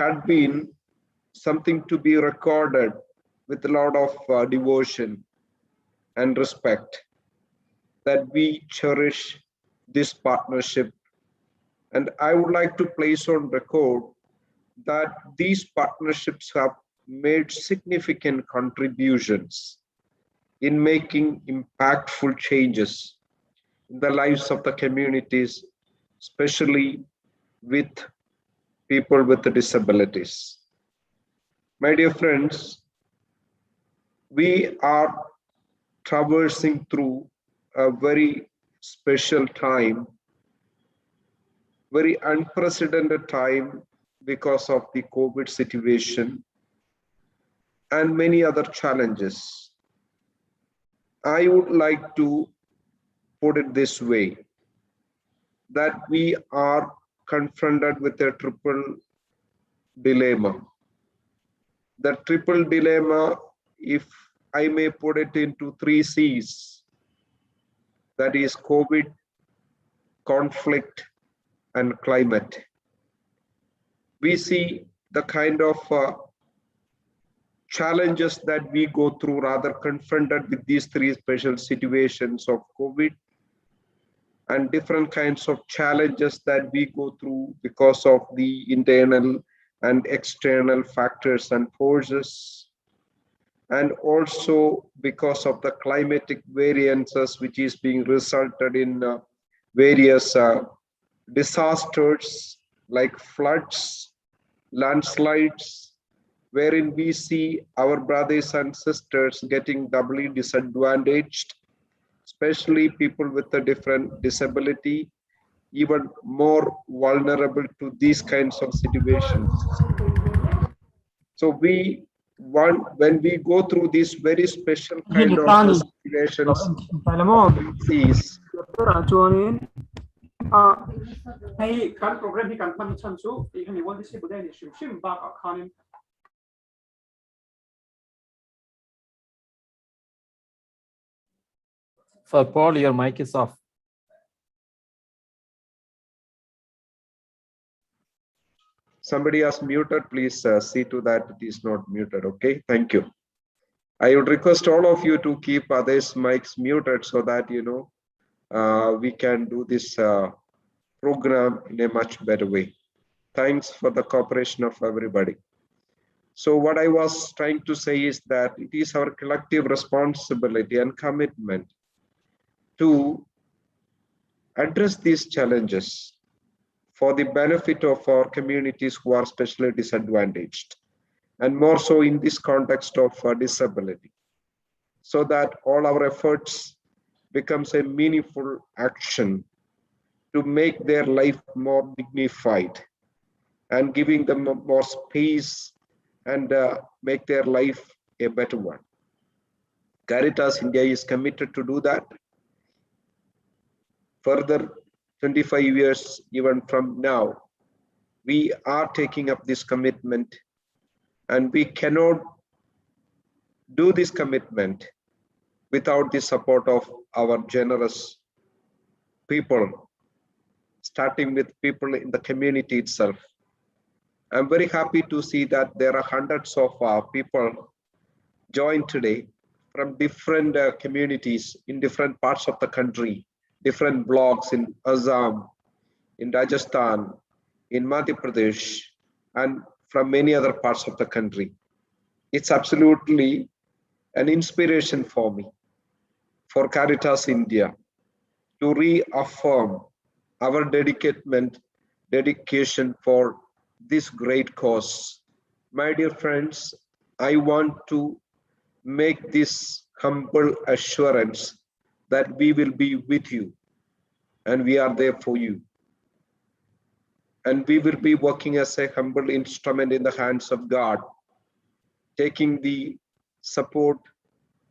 had been something to be recorded with a lot of devotion and respect, that we cherish this partnership. And I would like to place on record that these partnerships have made significant contributions in making impactful changes in the lives of the communities, especially with people with disabilities. My dear friends, we are traversing through a very special time, very unprecedented time because of the COVID situation and many other challenges. I would like to put it this way, that we are confronted with a triple dilemma. The triple dilemma, if I may put it into 3 C's, that is COVID, conflict, and climate. We see the kind of challenges that we go through, rather confronted with these 3 special situations of COVID, and different kinds of challenges that we go through because of the internal and external factors and forces, and also because of the climatic variances which is being resulted in various disasters like floods, landslides, wherein we see our brothers and sisters getting doubly disadvantaged, especially people with a different disability, even more vulnerable to these kinds of situations. So when we go through this very special kind of situations, For Paul, your mic is off. Somebody has muted, please see to that it is not muted. Okay, thank you. I would request all of you to keep others' mics muted so that we can do this program in a much better way. Thanks for the cooperation of everybody. So what I was trying to say is that it is our collective responsibility and commitment to address these challenges for the benefit of our communities who are especially disadvantaged, and more so in this context of disability, so that all our efforts becomes a meaningful action to make their life more dignified and giving them more space and make their life a better one. Caritas India is committed to do that. Further 25 years even from now, we are taking up this commitment, and we cannot do this commitment without the support of our generous people, starting with people in the community itself. I'm very happy to see that there are hundreds of people joined today from different communities in different parts of the country, different blocks in Assam, in Rajasthan, in Madhya Pradesh, and from many other parts of the country. It's absolutely an inspiration for me, for Caritas India, to reaffirm our dedication for this great cause. My dear friends, I want to make this humble assurance that we will be with you and we are there for you. And we will be working as a humble instrument in the hands of God, taking the support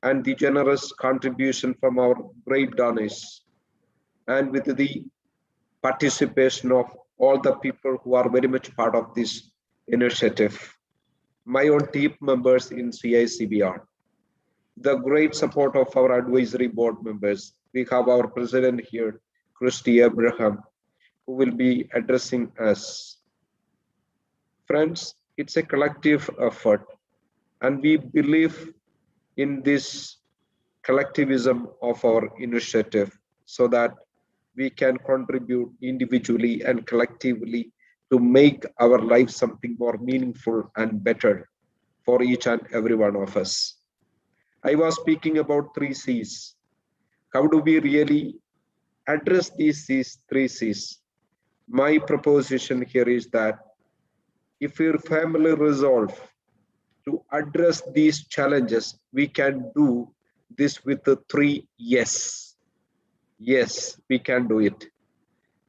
and the generous contribution from our great donors, and with the participation of all the people who are very much part of this initiative. My own team members in CBR, the great support of our advisory board members. We have our president here, Christy Abraham, who will be addressing us. Friends, It's a collective effort, and we believe in this collectivism of our initiative so that we can contribute individually and collectively to make our life something more meaningful and better for each and every one of us. I was speaking about 3 C's. How do we really address these 3 C's? My proposition here is that if your family resolve to address these challenges, we can do this with the 3 yes. Yes, we can do it.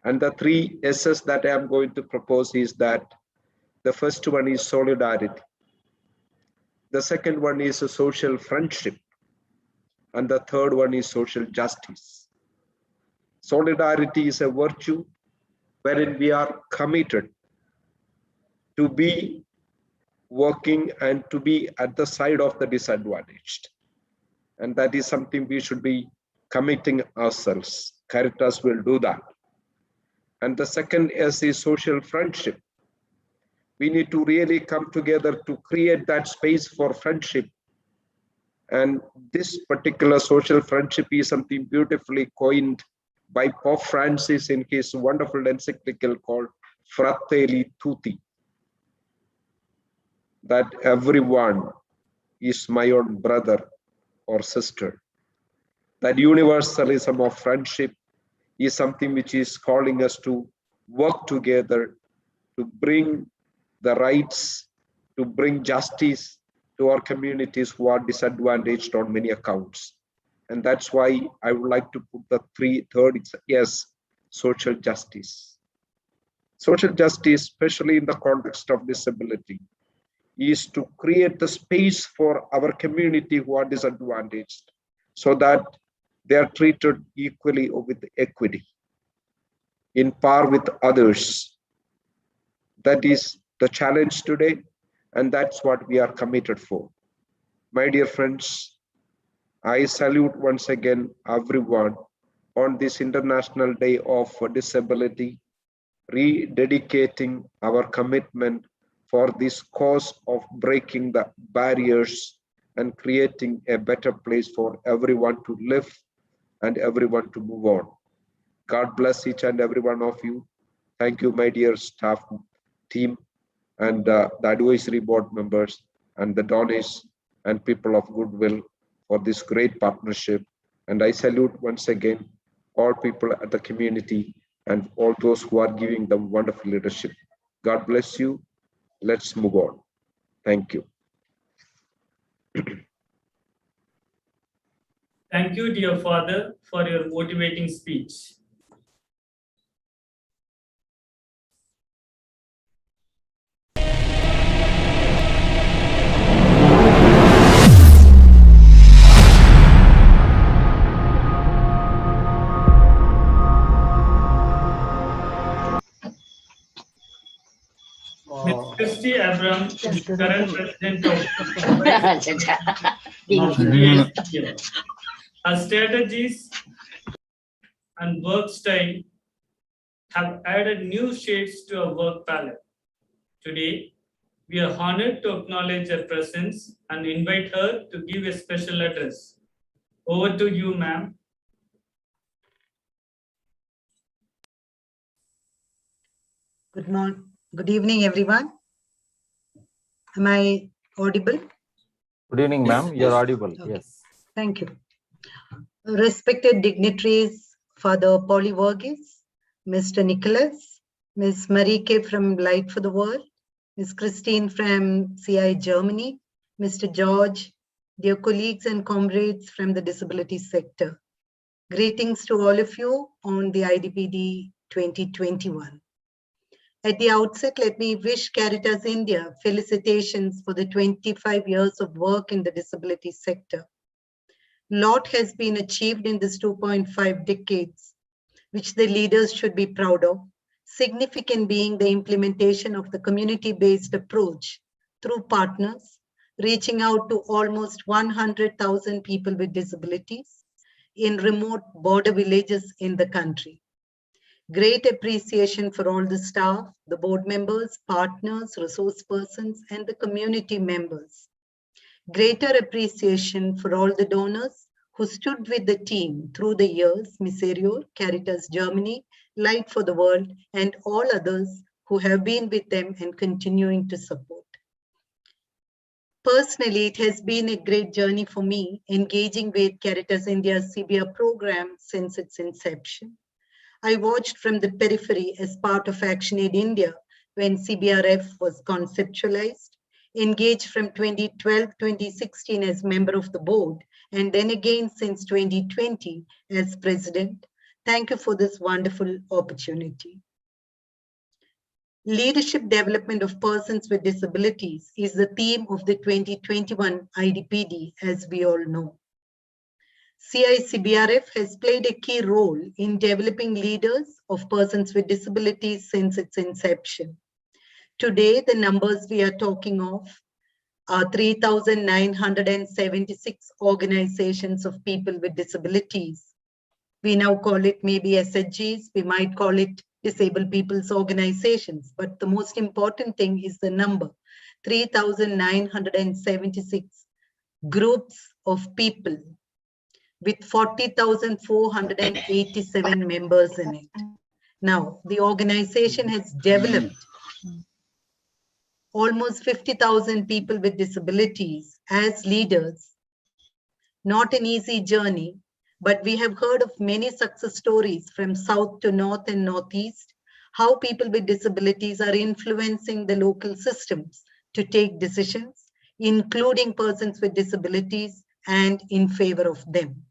And the 3 S's that I am going to propose is that the first one is solidarity. The second one is a social friendship. And the third one is social justice. Solidarity is a virtue wherein we are committed to be working and to be at the side of the disadvantaged. And that is something we should be committing ourselves. Caritas will do that. And the second S is social friendship. We need to really come together to create that space for friendship. And this particular social friendship is something beautifully coined by Pope Francis in his wonderful encyclical called Fratelli Tutti. That everyone is my own brother or sister. That universalism of friendship is something which is calling us to work together to bring the rights, to bring justice to our communities who are disadvantaged on many accounts. And that's why I would like to put the third yes, social justice. Social justice, especially in the context of disability, is to create the space for our community who are disadvantaged so that they are treated equally or with equity, in par with others. That is the challenge today, and that's what we are committed for. My dear friends, I salute once again everyone on this International Day of Disability, rededicating our commitment for this cause of breaking the barriers and creating a better place for everyone to live and everyone to move on. God bless each and every one of you. Thank you, my dear staff team and the advisory board members and the donors and people of goodwill for this great partnership. And I salute once again all people at the community and all those who are giving them wonderful leadership. God bless you. Let's move on. Thank you. Thank you, dear Father, for your motivating speech. Ms. Christy Abram is current president of CBR. Her strategies and work style have added new shades to our work palette. Today, we are honored to acknowledge her presence and invite her to give a special address. Over to you, ma'am. Good morning. Good evening, everyone. Am I audible? Good evening, ma'am. You're audible. Okay. Yes. Thank you. Respected dignitaries, Father Polly Varghese, Mr. Nicholas, Ms. Marike from Light for the World, Ms. Christine from CI Germany, Mr. George, dear colleagues and comrades from the disability sector. Greetings to all of you on the IDPD 2021. At the outset, let me wish Caritas India felicitations for the 25 years of work in the disability sector. Lot has been achieved in this 2.5 decades, which the leaders should be proud of, significant being the implementation of the community-based approach through partners, reaching out to almost 100,000 people with disabilities in remote border villages in the country. Great appreciation for all the staff, the board members, partners, resource persons, and the community members. Greater appreciation for all the donors who stood with the team through the years, Miserio, Caritas Germany, Light for the World, and all others who have been with them and continuing to support. Personally, it has been a great journey for me engaging with Caritas India CBR program since its inception. I watched from the periphery as part of ActionAid India when CBRF was conceptualized, engaged from 2012-2016 as member of the board, and then again since 2020 as president. Thank you for this wonderful opportunity. Leadership development of persons with disabilities is the theme of the 2021 IDPD, as we all know. CICBRF has played a key role in developing leaders of persons with disabilities since its inception. Today, the numbers we are talking of are 3,976 organizations of people with disabilities. We now call it maybe SHGs, we might call it disabled people's organizations, but the most important thing is the number, 3,976 groups of people with 40,487 members in it. Now, the organization has developed almost 50,000 people with disabilities as leaders. Not an easy journey, but we have heard of many success stories from south to north and northeast, how people with disabilities are influencing the local systems to take decisions, including persons with disabilities, and in favor of them.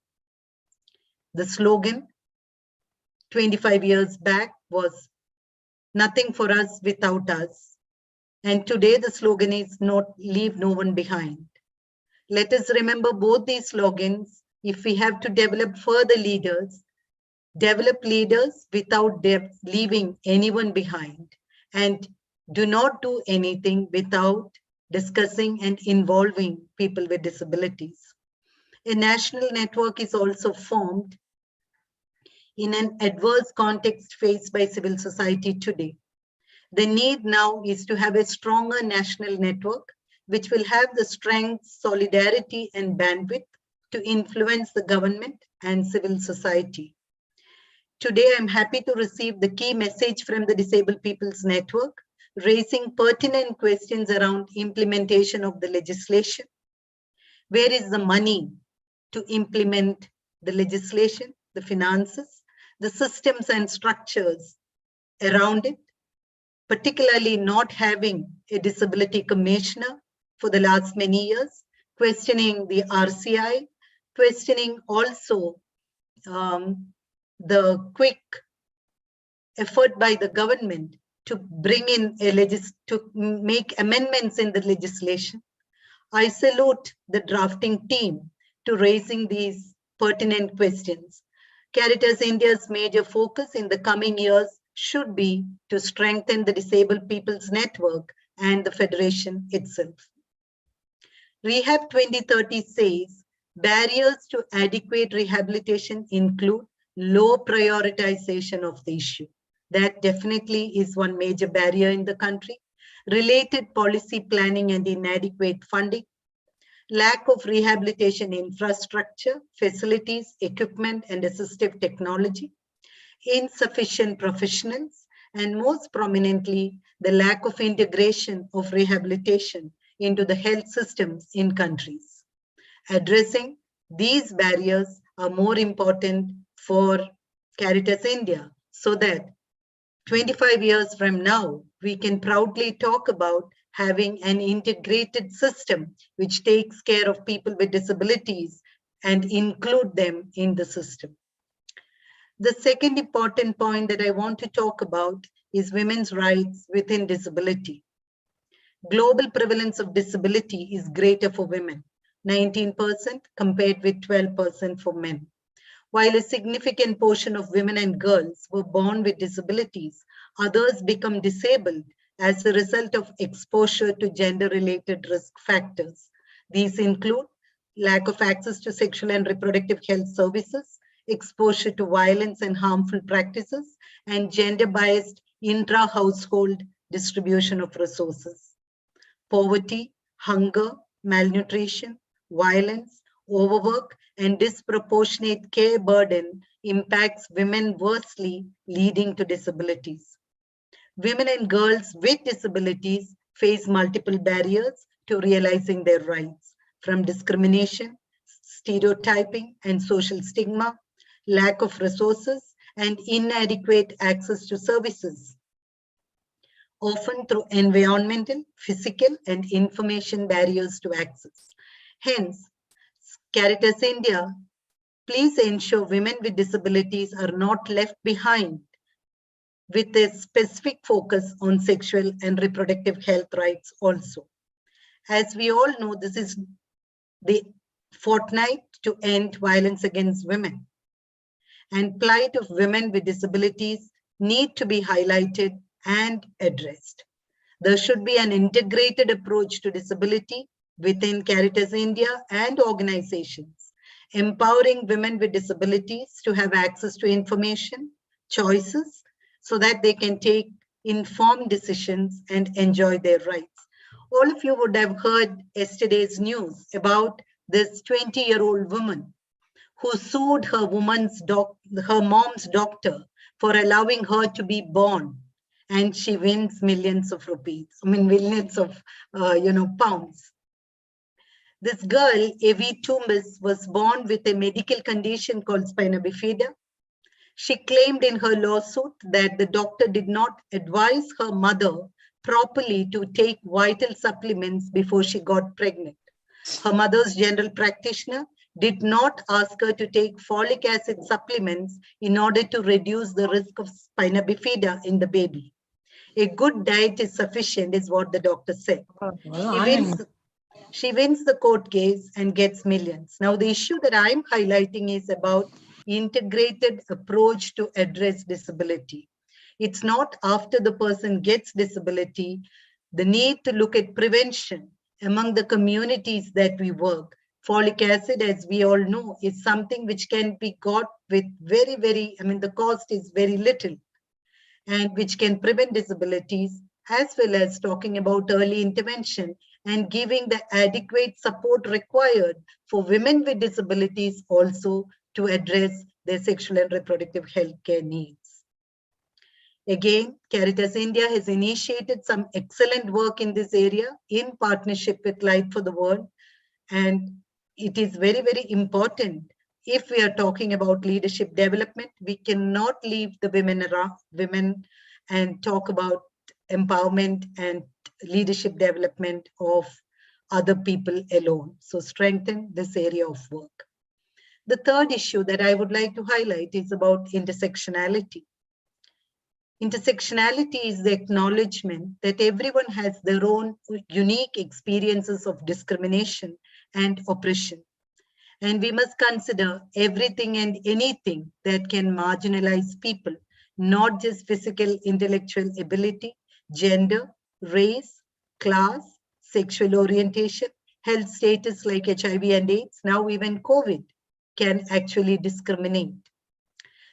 The slogan 25 years back was "Nothing for us without us." And today the slogan is "Leave no one behind." Let us remember both these slogans if we have to develop further leaders, develop leaders without leaving anyone behind, and do not do anything without discussing and involving people with disabilities. A national network is also formed in an adverse context faced by civil society today. The need now is to have a stronger national network, which will have the strength, solidarity, and bandwidth to influence the government and civil society. Today, I'm happy to receive the key message from the Disabled People's Network, raising pertinent questions around implementation of the legislation. Where is the money to implement the legislation, the finances, the systems and structures around it, particularly not having a disability commissioner for the last many years, questioning the RCI, questioning also the quick effort by the government to bring in to make amendments in the legislation. I salute the drafting team to raising these pertinent questions. Caritas India's major focus in the coming years should be to strengthen the Disabled People's Network and the Federation itself. Rehab 2030 says barriers to adequate rehabilitation include low prioritization of the issue. That definitely is one major barrier in the country. Related policy planning and inadequate funding, lack of rehabilitation infrastructure, facilities, equipment, and assistive technology, insufficient professionals, and most prominently, the lack of integration of rehabilitation into the health systems in countries. Addressing these barriers are more important for Caritas India so that 25 years from now, we can proudly talk about having an integrated system which takes care of people with disabilities and include them in the system. The second important point that I want to talk about is women's rights within disability. Global prevalence of disability is greater for women, 19% compared with 12% for men. While a significant portion of women and girls were born with disabilities, others become disabled as a result of exposure to gender-related risk factors. These include lack of access to sexual and reproductive health services, exposure to violence and harmful practices, and gender-biased intra-household distribution of resources. Poverty, hunger, malnutrition, violence, overwork, and disproportionate care burden impacts women worstly, leading to disabilities. Women and girls with disabilities face multiple barriers to realizing their rights, from discrimination, stereotyping, and social stigma, lack of resources, and inadequate access to services, often through environmental, physical, and information barriers to access. Hence, Caritas India, please ensure women with disabilities are not left behind, with a specific focus on sexual and reproductive health rights also. As we all know, this is the fortnight to end violence against women, and plight of women with disabilities need to be highlighted and addressed. There should be an integrated approach to disability within Caritas India and organizations, empowering women with disabilities to have access to information, choices, so that they can take informed decisions and enjoy their rights. All of you would have heard yesterday's news about this 20-year-old woman who sued her mom's doctor for allowing her to be born, and she wins millions of rupees, millions of pounds. This girl, Evie Tumbis, was born with a medical condition called spina bifida. She claimed in her lawsuit that the doctor did not advise her mother properly to take vital supplements before she got pregnant. Her mother's general practitioner did not ask her to take folic acid supplements in order to reduce the risk of spina bifida in the baby. A good diet is sufficient, is what the doctor said. She wins the court case and gets millions. Now, the issue that I'm highlighting is about integrated approach to address disability. It's not after the person gets disability, the need to look at prevention among the communities that we work. Folic acid, as we all know, is something which can be got with the cost is very little, and which can prevent disabilities, as well as talking about early intervention and giving the adequate support required for women with disabilities also to address their sexual and reproductive health care needs. Again, Caritas India has initiated some excellent work in this area in partnership with Light for the World, and it is very, very important. If we are talking about leadership development, we cannot leave the women and talk about empowerment and leadership development of other people alone. So strengthen this area of work. The third issue that I would like to highlight is about intersectionality. Intersectionality is the acknowledgement that everyone has their own unique experiences of discrimination and oppression. And we must consider everything and anything that can marginalize people, not just physical, intellectual ability, gender, race, class, sexual orientation, health status like HIV and AIDS, now even COVID can actually discriminate.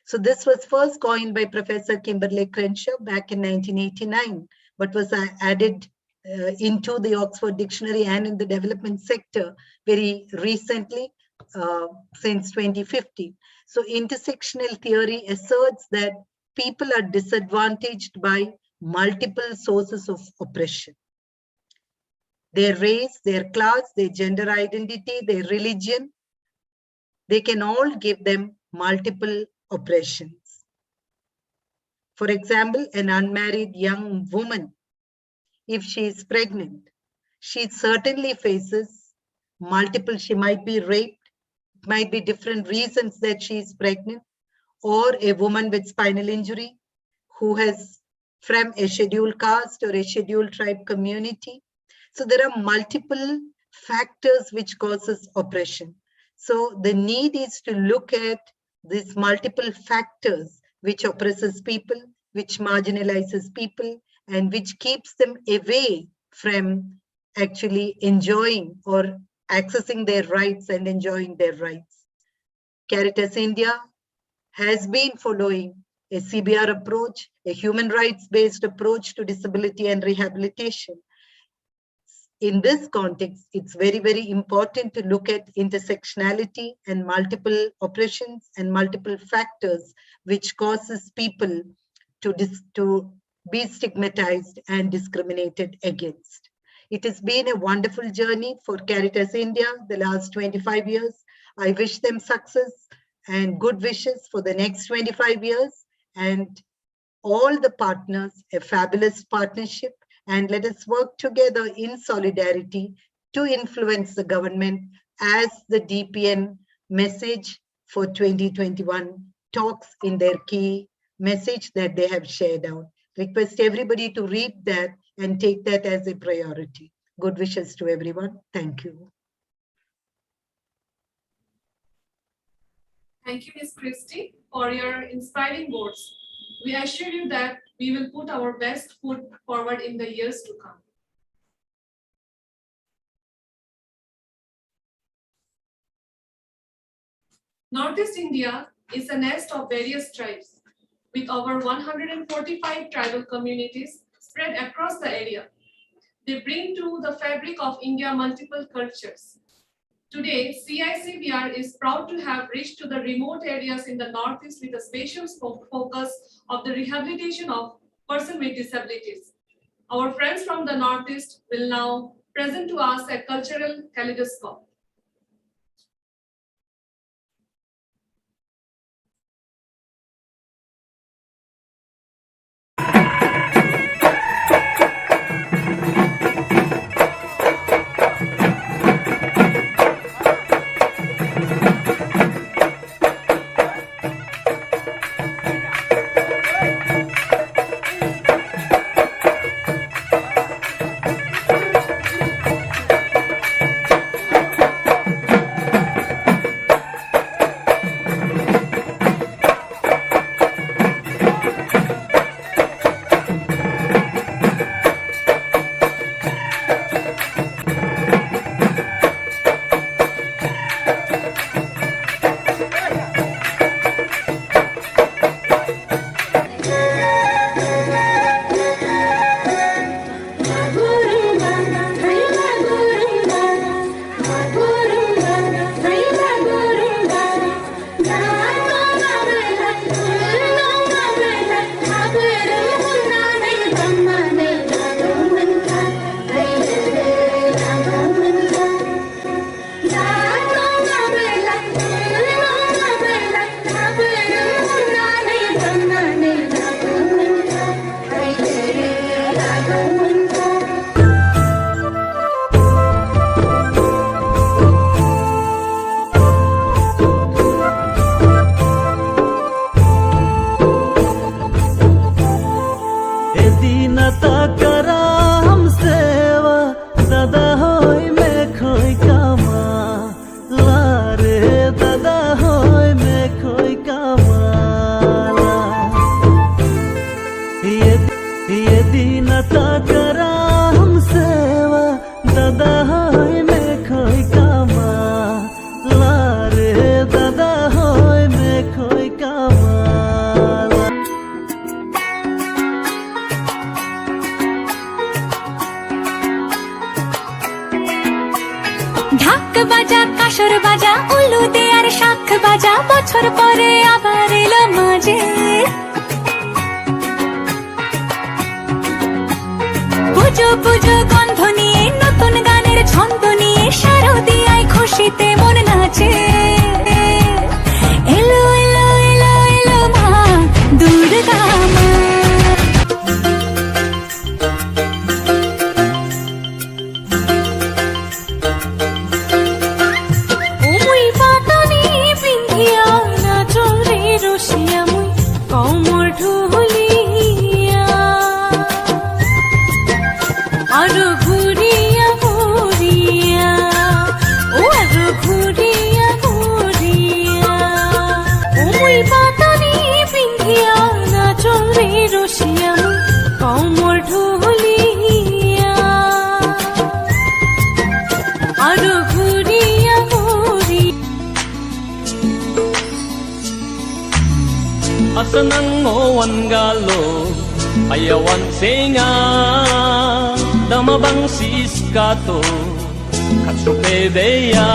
So this was first coined by Professor Kimberly Crenshaw back in 1989, but was added into the Oxford Dictionary and in the development sector very recently, since 2015. So intersectional theory asserts that people are disadvantaged by multiple sources of oppression. Their race, their class, their gender identity, their religion, they can all give them multiple oppressions. For example, an unmarried young woman, if she is pregnant, she certainly faces multiple, she might be raped, might be different reasons that she is pregnant, or a woman with spinal injury who has from a scheduled caste or a scheduled tribe community. So there are multiple factors which causes oppression. So the need is to look at these multiple factors which oppresses people, which marginalizes people, and which keeps them away from actually enjoying or accessing their rights and enjoying their rights. Caritas India has been following a CBR approach, a human rights-based approach to disability and rehabilitation. In this context, it's very, very important to look at intersectionality and multiple oppressions and multiple factors which causes people to be stigmatized and discriminated against. It has been a wonderful journey for Caritas India the last 25 years. I wish them success and good wishes for the next 25 years, and all the partners, a fabulous partnership, and let us work together in solidarity to influence the government as the DPN message for 2021 talks in their key message that they have shared out. Request everybody to read that and take that as a priority. Good wishes to everyone. Thank you. Thank you, Ms. Christie, for your inspiring words. We assure you that we will put our best foot forward in the years to come. Northeast India is a nest of various tribes, with over 145 tribal communities spread across the area. They bring to the fabric of India multiple cultures. Today, CICBR is proud to have reached to the remote areas in the Northeast with a special focus of the rehabilitation of persons with disabilities. Our friends from the Northeast will now present to us a cultural kaleidoscope. বাজা কাসর বাজা উলু দে আর শাখ বাজা বছর পরে আবার এলো মাঝে পুজো পুজো গন্ধ নিয়ে নতুন গানের ছন্দ নিয়ে শারদিয়ায় খুশিতে মন নাচে এলো এলো এলো এলো মা দুর্গা মা আরো ঘুরিয়া Asanang mo wan galo ayawan senga damabang siskato katsupebeya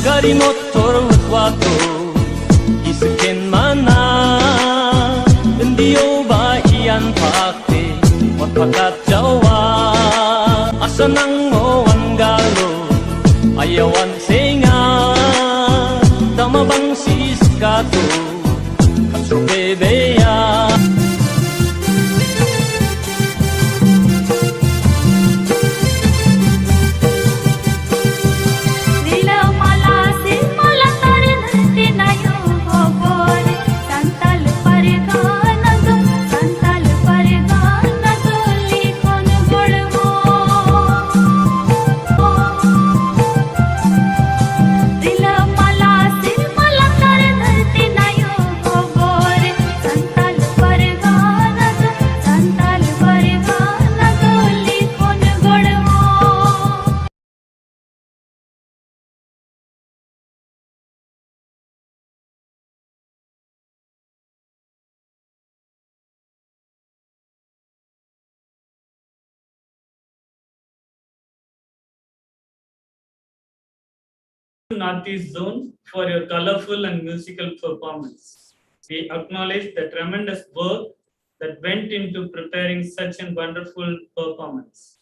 gari motor watwato isken mana endio ba iyan pakte watpakat jawa asanang mo wan galo ayawan senga damabang siskato katsupebeya. Northeast Zone for your colorful and musical performance. We acknowledge the tremendous work that went into preparing such a wonderful performance.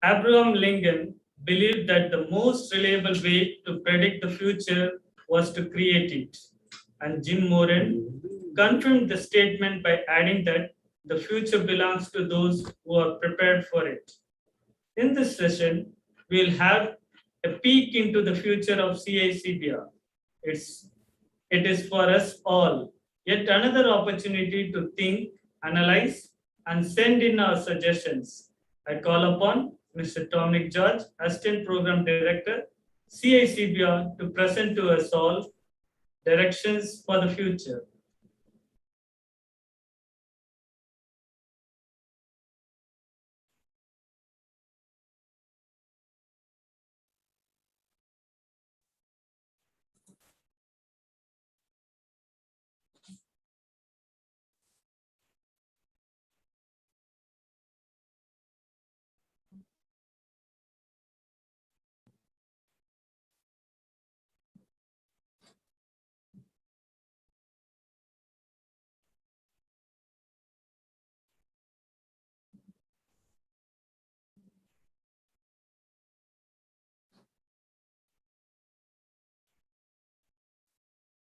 Abraham Lincoln believed that the most reliable way to predict the future was to create it. And Jim Moran confirmed the statement by adding that the future belongs to those who are prepared for it. In this session, we'll have a peek into the future of CICBR. It is for us all yet another opportunity to think, analyze, and send in our suggestions. I call upon Mr. Dominic George, Assistant Program Director, CICBR, to present to us all directions for the future.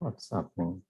What's happening?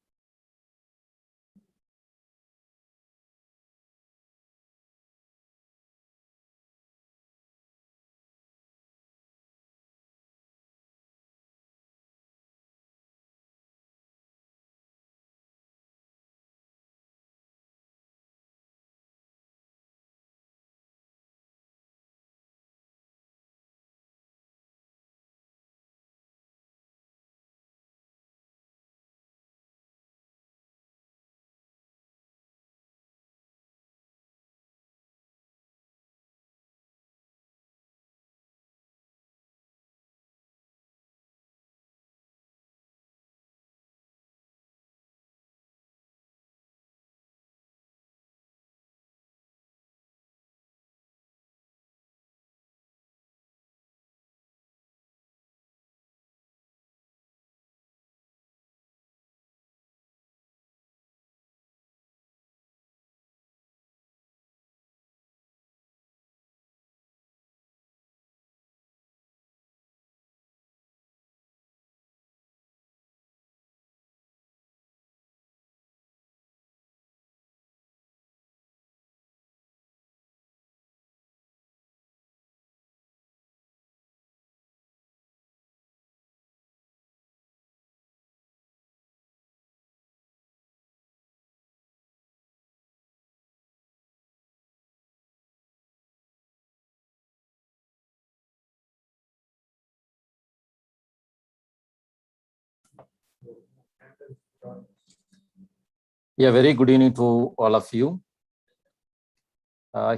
Yeah, very good evening to all of you.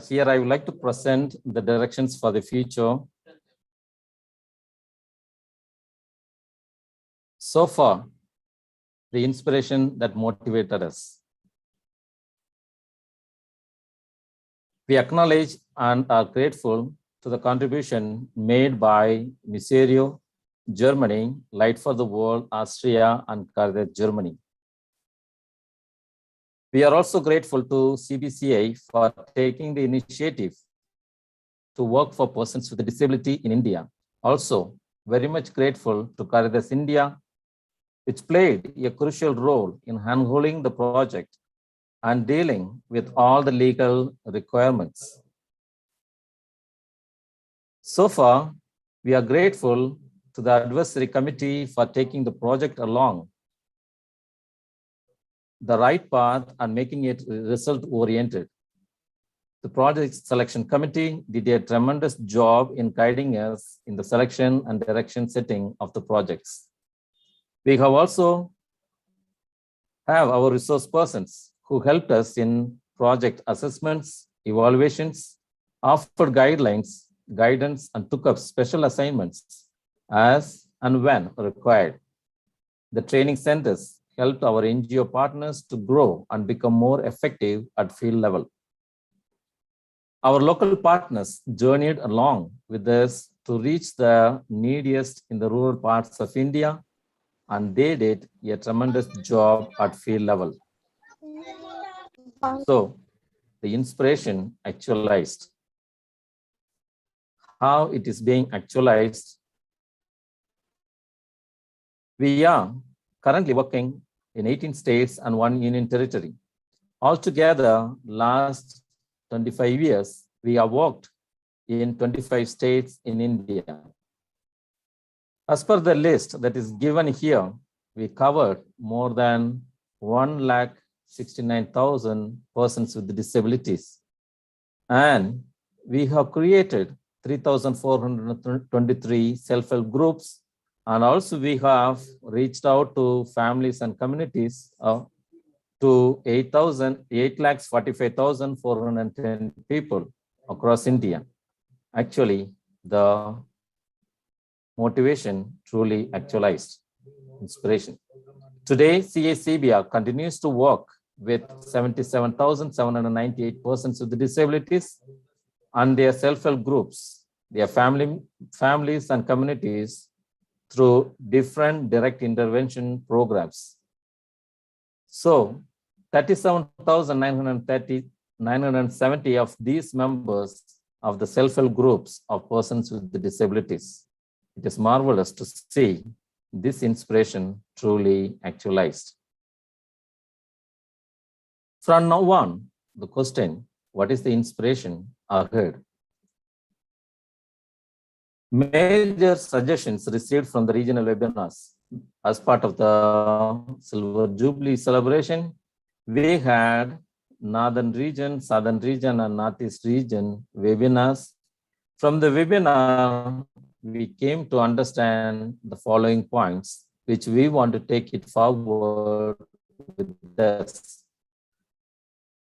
Here I would like to present the directions for the future. So far, the inspiration that motivated us. We acknowledge and are grateful to the contribution made by Miserio, Germany, Light for the World, Austria, and Caritas Germany. We are also grateful to CBCI for taking the initiative to work for persons with a disability in India. Also, very much grateful to Caritas India, which played a crucial role in handholding the project and dealing with all the legal requirements. So far, we are grateful to the advisory committee for taking the project along the right path and making it result-oriented. The project selection committee did a tremendous job in guiding us in the selection and direction setting of the projects. We have also have our resource persons who helped us in project assessments, evaluations, offered guidelines, guidance, and took up special assignments as and when required. The training centers helped our NGO partners to grow and become more effective at field level. Our local partners journeyed along with us to reach the neediest in the rural parts of India, and they did a tremendous job at field level. So the inspiration actualized. How it is being actualized? We are currently working in 18 states and 1 union territory. Altogether, last 25 years, we have worked in 25 states in India. As per the list that is given here, we covered more than 1,69,000 persons with disabilities. And we have created 3,423 self-help groups. And also we have reached out to families and communities to 8,45,410 people across India. Actually, the motivation truly actualized, inspiration. Today, CBR continues to work with 77,798 persons with disabilities and their self-help groups, their families and communities through different direct intervention programs. So 37,970 of these members of the self-help groups of persons with disabilities. It is marvelous to see this inspiration truly actualized. From now on, the question, what is the inspiration ahead? Major suggestions received from the regional webinars. As part of the Silver Jubilee celebration, we had Northern region, Southern region, and Northeast region webinars. From the webinar, we came to understand the following points, which we want to take it forward with us.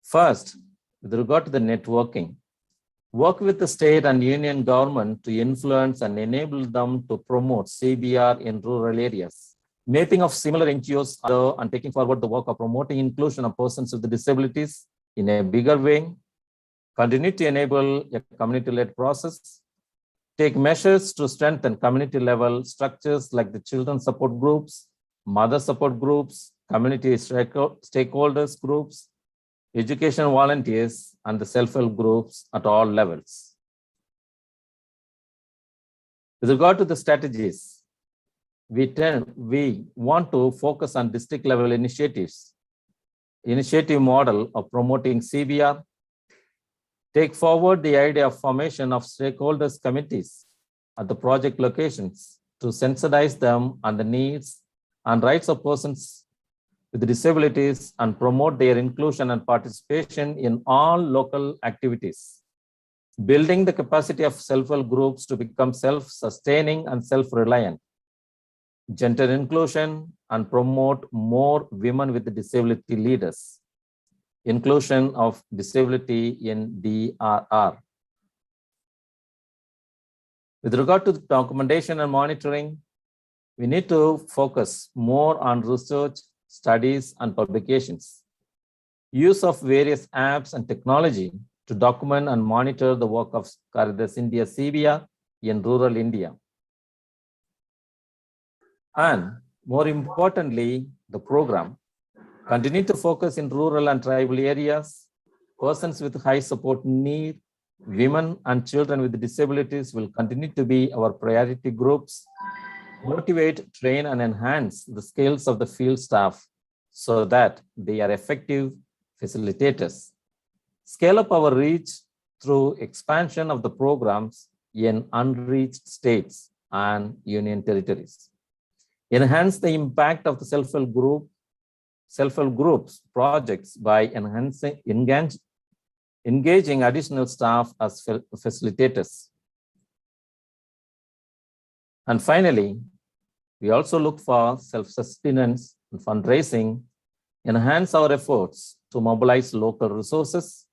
First, with regard to the networking, work with the state and union government to influence and enable them to promote CBR in rural areas. Mapping of similar NGOs and taking forward the work of promoting inclusion of persons with disabilities in a bigger way. Continue to enable a community-led process. Take measures to strengthen community-level structures like the children support groups, mother support groups, community stakeholders groups, education volunteers, and the self-help groups at all levels. With regard to the strategies, we want to focus on district level initiatives, initiative model of promoting CBR, take forward the idea of formation of stakeholders committees at the project locations to sensitize them on the needs and rights of persons with disabilities and promote their inclusion and participation in all local activities. Building the capacity of self-help groups to become self-sustaining and self-reliant. gender inclusion, and promote more women with disability leaders. Inclusion of disability in DRR. With regard to the documentation and monitoring, we need to focus more on research, studies, and publications. Use of various apps and technology to document and monitor the work of Caritas India CBR in rural India. And more importantly, the program continue to focus in rural and tribal areas. Persons with high support need, women and children with disabilities will continue to be our priority groups. Motivate, train, and enhance the skills of the field staff so that they are effective facilitators. Scale up our reach through expansion of the programs in unreached states and union territories. Enhance the impact of the self-help groups projects by engaging additional staff as facilitators. And finally, we also look for self-sustenance and fundraising, enhance our efforts to mobilize local resources,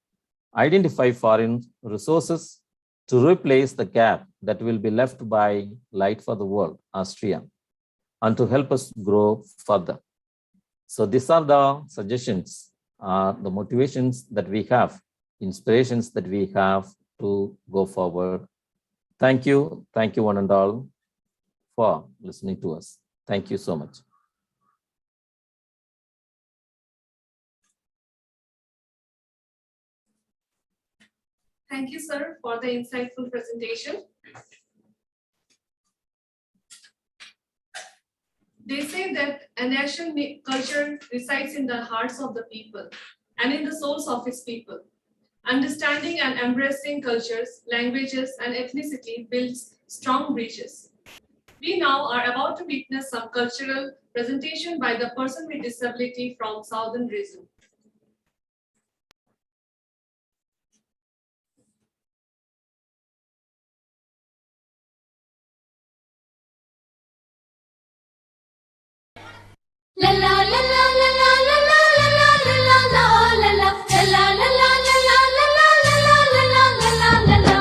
identify foreign resources to replace the gap that will be left by Light for the World, Austria, and to help us grow further. So these are the suggestions, the motivations that we have, inspirations that we have to go forward. Thank you one and all for listening to us. Thank you so much. Thank you, sir, for the insightful presentation. They say that a national culture resides in the hearts of the people and in the souls of its people. Understanding and embracing cultures, languages, and ethnicity builds strong bridges. We now are about to witness some cultural presentation by the person with disability from Southern region. La la la la la la la la la la la la la la la la la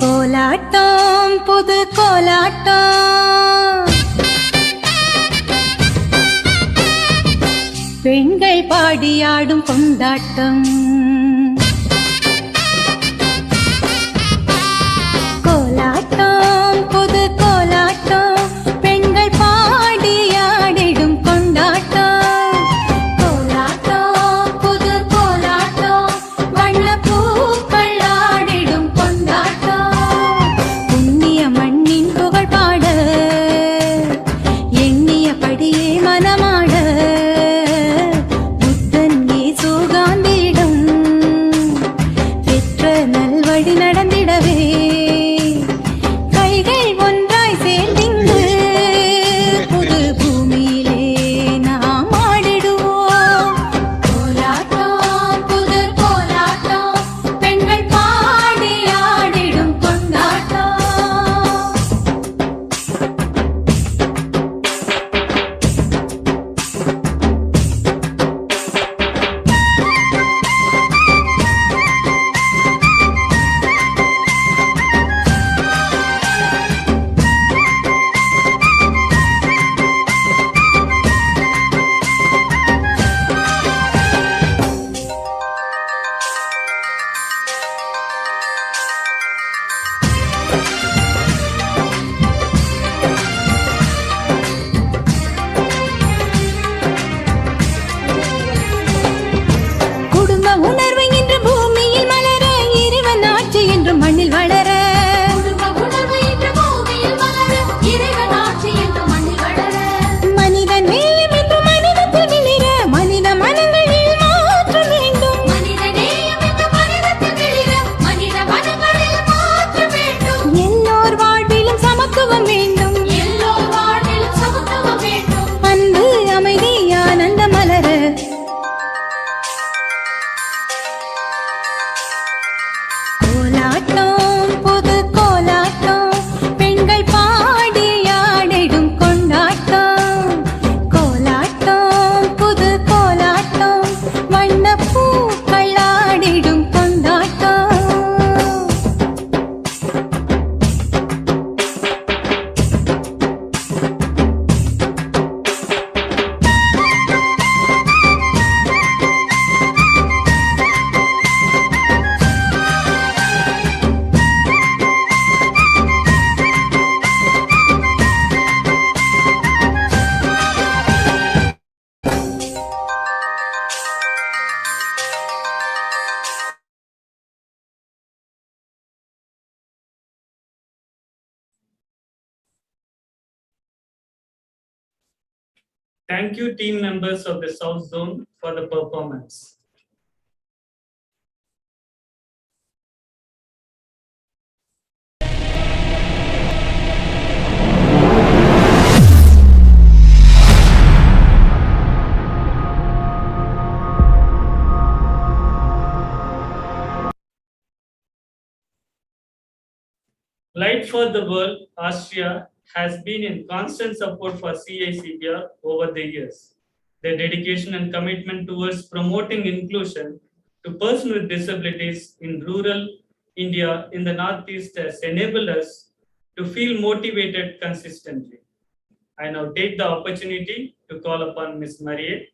கோலாட்டம் புது கோலாட்டம் பெண்கள் பாடியாடும் கொண்டாட்டம் கோலாட்டம் புது கோலாட்டம் பெண்கள் பாடியாடிடும் கொண்டாட்டம் கோலாட்டம் புது கோலாட்டம் வண்ண பூக்கள் ஆடிடும் கொண்டாட்டம் புண்ணிய மண்ணின் புகழ் பாட எண்ணியபடியே மனமாட புத்தன் இயேசு காந்தியிடம் கோலாட்டம் புது கோலாட்டம் பெண்கள் பாடியாடிடும் கொண்டாட்டம் கோலாட்டம் புது கோலாட்டம் வண்ணப்பூக்கள் ஆடிடும் கொண்டாட்டம் Thank you, team members of the South Zone, for the performance. Light for the World, Austria, has been in constant support for CBR over the years. Their dedication and commitment towards promoting inclusion to persons with disabilities in rural India in the Northeast has enabled us to feel motivated consistently. I now take the opportunity to call upon Ms. Marie,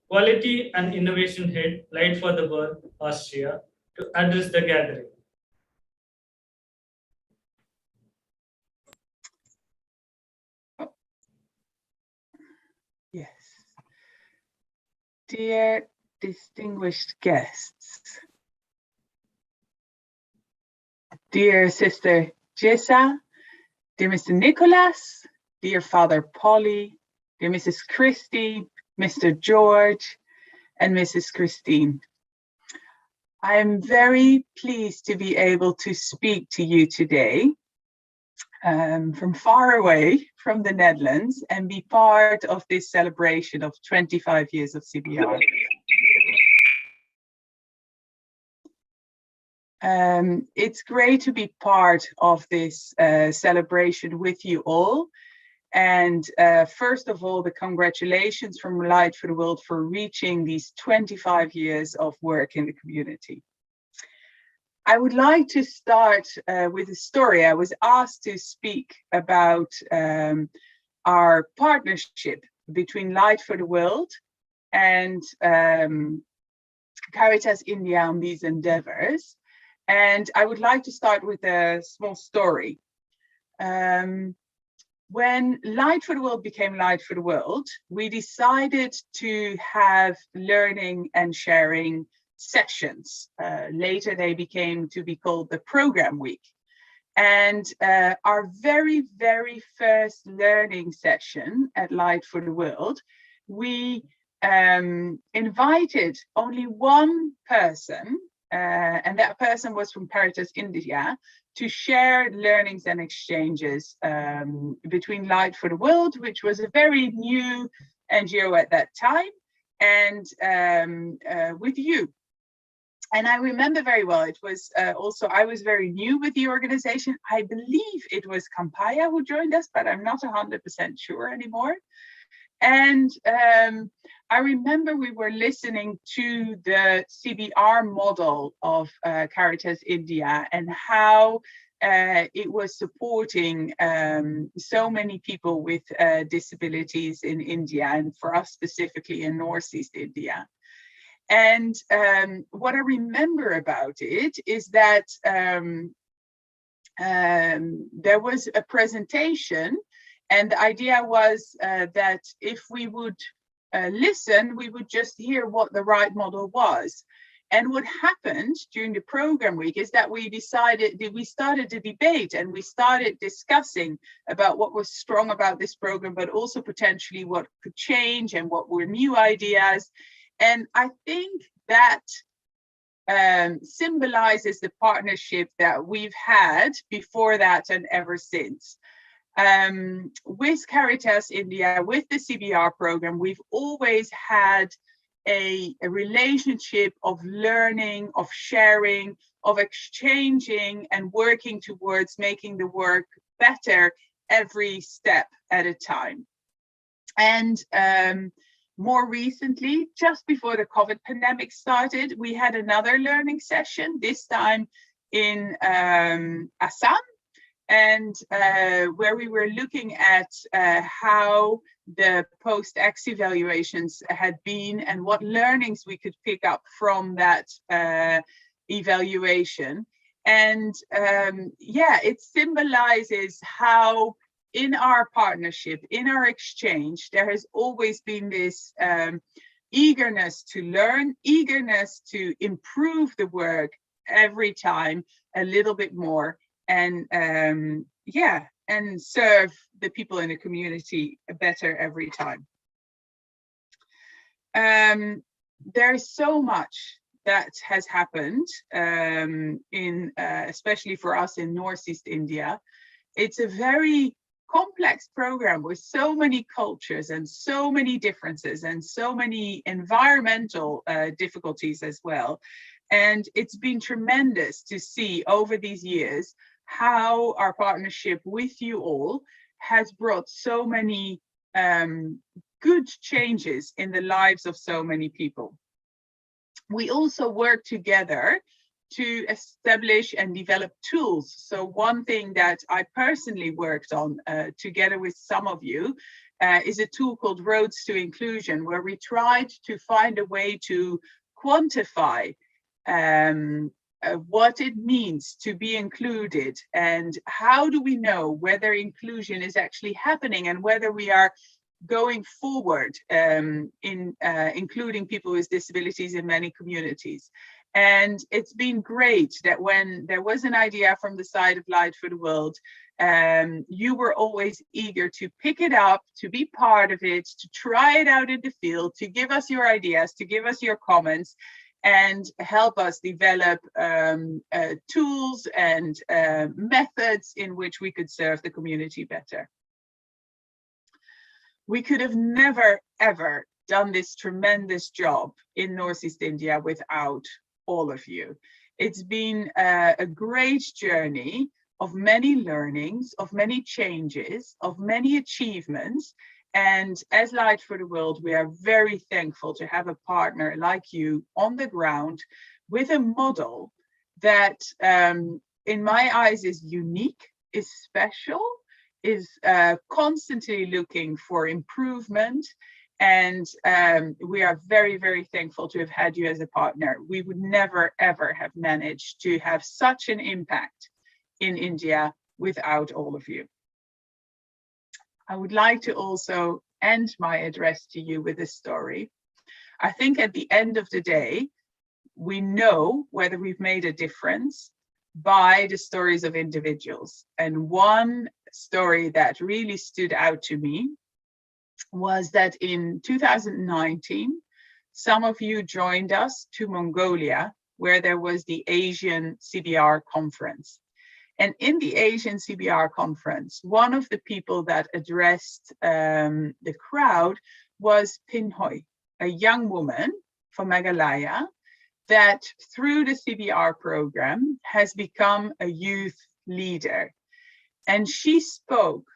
Quality and Innovation Head, Light for the World, Austria, to address the gathering. Yes. Dear distinguished guests, dear Sister Jessa, dear Mr. Nicholas, dear Father Polly, dear Mrs. Christie, Mr. George, and Mrs. Christine. I am very pleased to be able to speak to you today from far away from the Netherlands and be part of this celebration of 25 years of CBR. It's great to be part of this celebration with you all. And first of all, the congratulations from Light for the World for reaching these 25 years of work in the community. I would like to start with a story. I was asked to speak about our partnership between Light for the World and Caritas India on these endeavors. And I would like to start with a small story. When Light for the World became Light for the World, we decided to have learning and sharing sessions. Later they became to be called the program week. And our very, very first learning session at Light for the World, we invited only one person, and that person was from Caritas India, to share learnings and exchanges between Light for the World, which was a very new NGO at that time, and with you. And I remember very well, it was also, I was very new with the organization. I believe it was Kampaya who joined us, but I'm not 100% sure anymore. And I remember we were listening to the CBR model of Caritas India and how it was supporting so many people with disabilities in India, and for us specifically in Northeast India. And what I remember about it is that there was a presentation, and the idea was that if we would listen, we would just hear what the right model was. And what happened during the program week is that we started the debate, and we started discussing about what was strong about this program, but also potentially what could change and what were new ideas. And I think that symbolizes the partnership that we've had before that and ever since. With Caritas India, with the CBR program, we've always had a relationship of learning, of sharing, of exchanging and working towards making the work better every step at a time. And more recently, just before the COVID pandemic started, we had another learning session, this time in Assam, and where we were looking at how the post-ex evaluations had been and what learnings we could pick up from that evaluation. And yeah, it symbolizes how in our partnership, in our exchange, there has always been this eagerness to learn, eagerness to improve the work every time a little bit more, and yeah, and serve the people in the community better every time. There's so much that has happened in especially for us in Northeast India. It's a very complex program with so many cultures and so many differences and so many environmental difficulties as well. And it's been tremendous to see over these years how our partnership with you all has brought so many good changes in the lives of so many people. We also work together to establish and develop tools. So one thing that I personally worked on together with some of you is a tool called Roads to Inclusion, where we tried to find a way to quantify what it means to be included, and how do we know whether inclusion is actually happening and whether we are going forward in including people with disabilities in many communities. And it's been great that when there was an idea from the side of Light for the World, you were always eager to pick it up, to be part of it, to try it out in the field, to give us your ideas, to give us your comments, and help us develop tools and methods in which we could serve the community better. We could have never, ever done this tremendous job in Northeast India without all of you. It's been a great journey of many learnings, of many changes, of many achievements. And as Light for the World, we are very thankful to have a partner like you on the ground with a model that, in my eyes, is unique, is special, is constantly looking for improvement. And we are very, very thankful to have had you as a partner. We would never, ever have managed to have such an impact in India without all of you. I would like to also end my address to you with a story. I think at the end of the day, we know whether we've made a difference by the stories of individuals. And one story that really stood out to me was that in 2019, some of you joined us to Mongolia, where there was the Asian CBR conference. And in the Asian CBR conference, one of the people that addressed the crowd was Pinhoy, a young woman from Meghalaya that through the CBR program has become a youth leader. And she spoke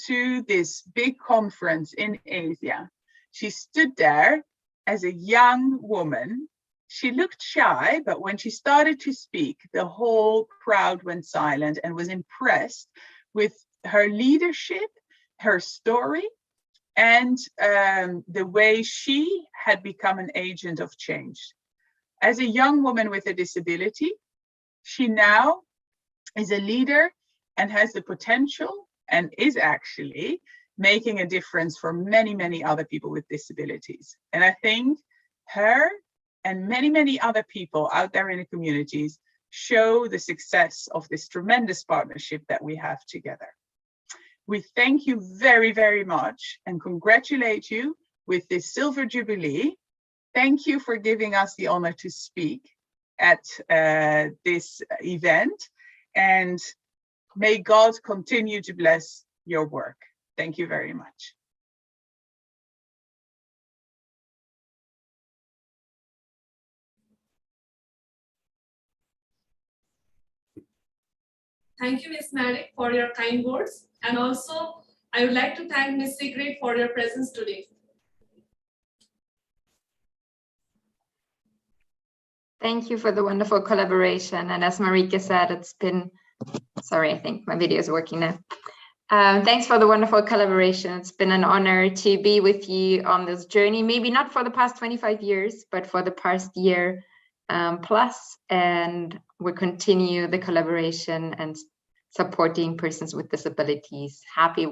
to this big conference in Asia. She stood there as a young woman. She looked shy, but when she started to speak, the whole crowd went silent and was impressed with her leadership, her story, and the way she had become an agent of change. As a young woman with a disability, she now is a leader and has the potential and is actually making a difference for many, many other people with disabilities. And I think her and many, many other people out there in the communities show the success of this tremendous partnership that we have together. We thank you very, very much and congratulate you with this Silver Jubilee. Thank you for giving us the honor to speak at this event, and may God continue to bless your work. Thank you very much. Thank you, Ms. Marek, for your kind words. And also, I would like to thank Ms. Sigrid for your presence today. Thank you for the wonderful collaboration. And as Marika said, it's been, sorry, I think my video is working now. Thanks for the wonderful collaboration. It's been an honor to be with you on this journey, maybe not for the past 25 years, but for the past year plus. And we'll continue the collaboration and supporting persons with disabilities. Happy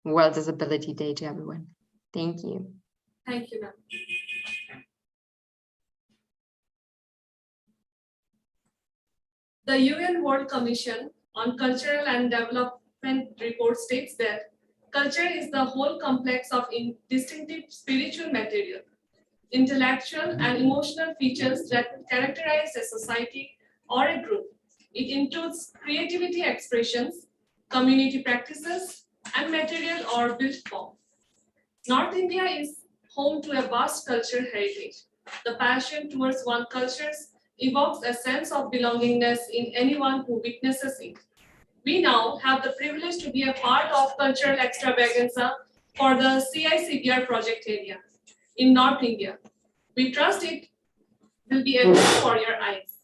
World Disability Day to everyone. Thank you. Thank you, ma'am. The UN World Commission on Cultural and Development report states that culture is the whole complex of distinctive spiritual material, intellectual and emotional features that characterize a society or a group. It includes creativity expressions, community practices, and material or built form. North India is home to a vast cultural heritage. The passion towards one culture evokes a sense of belongingness in anyone who witnesses it. We now have the privilege to be a part of cultural extravaganza for the CBR project area in North India. We trust it will be a good for your eyes.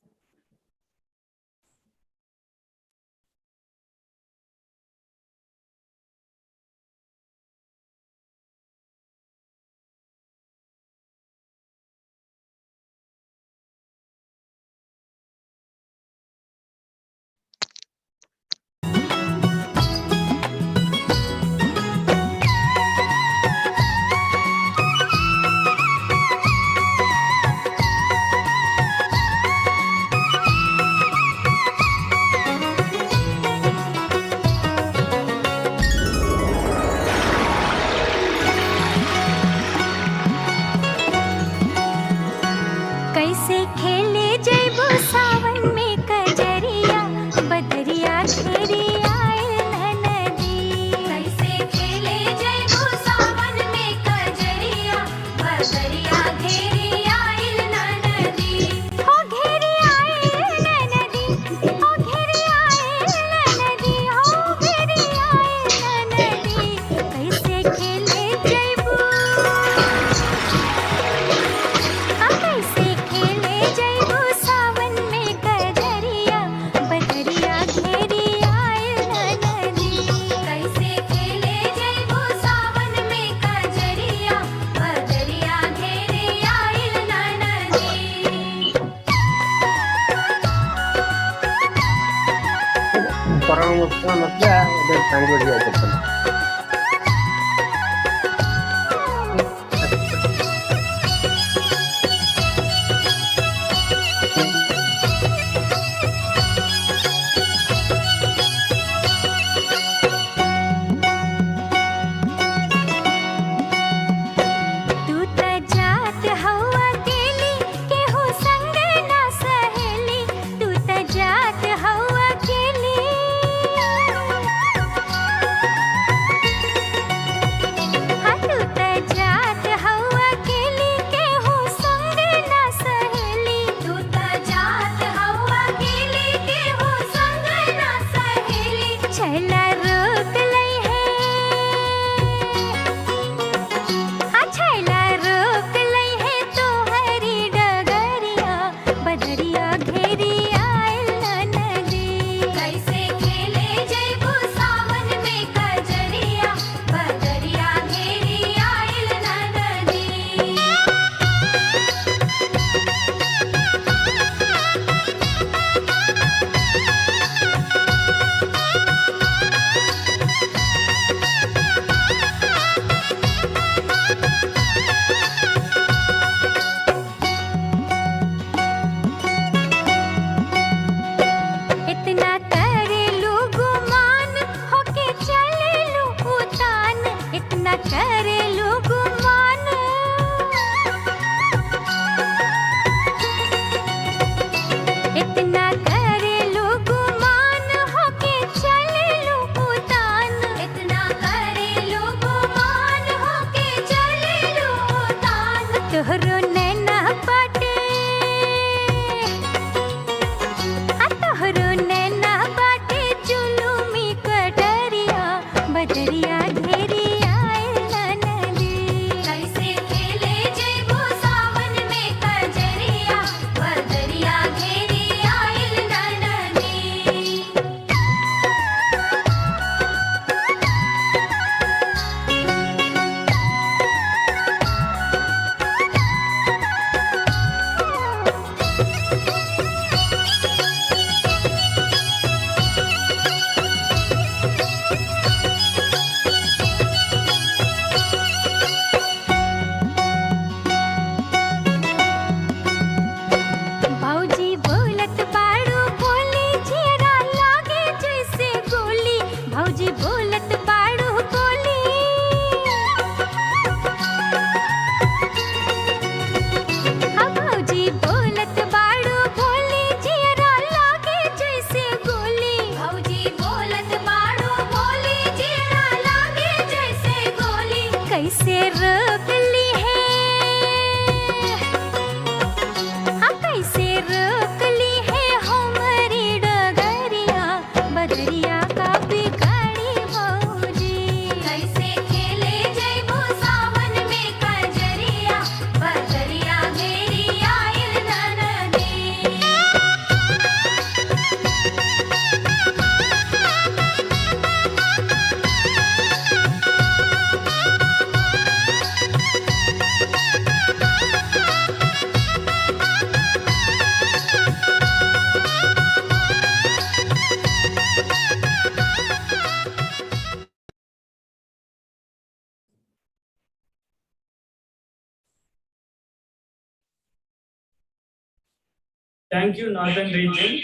Thank you, Northern Region,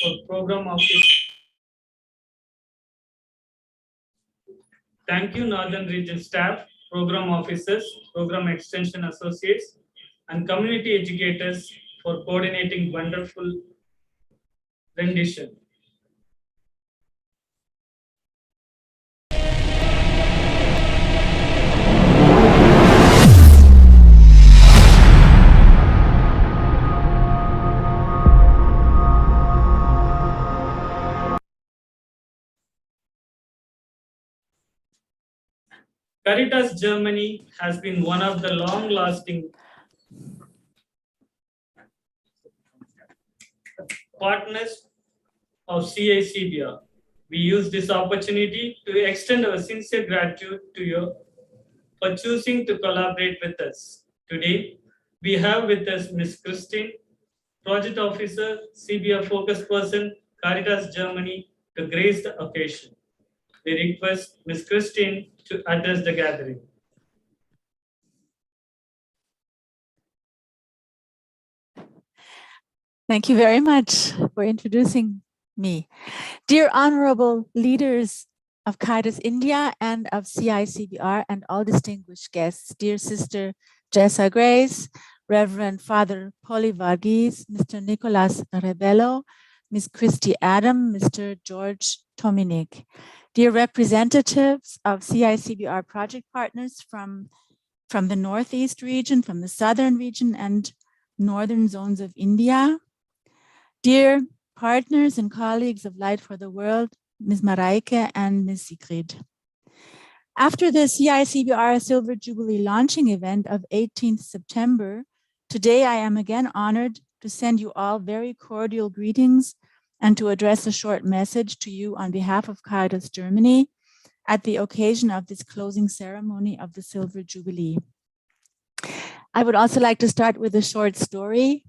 for Program Office. Thank you, Northern Region staff, program officers, program extension associates, and community educators for coordinating wonderful rendition. Caritas Germany has been one of the long-lasting partners of CBR. We use this opportunity to extend our sincere gratitude to you for choosing to collaborate with us. Today, we have with us Ms. Christine, Project Officer, CBR Focus Person, Caritas Germany, to grace the occasion. We request Ms. Christine to address the gathering. Thank you very much for introducing me. Dear honorable leaders of Caritas India and of CBR and all distinguished guests, dear Sister Jessa Grace, Reverend Father Polly Varghese, Mr. Nicolas Rebello, Ms. Christy Adam, Mr. George Tominic, dear representatives of CBR project partners from the Northeast region, from the Southern region and Northern zones of India, dear partners and colleagues of Light for the World, Ms. Mareike and Ms. Sigrid. After the CBR Silver Jubilee launching event of 18th September, today I am again honored to send you all very cordial greetings and to address a short message to you on behalf of Caritas Germany at the occasion of this closing ceremony of the Silver Jubilee. I would also like to start with a short story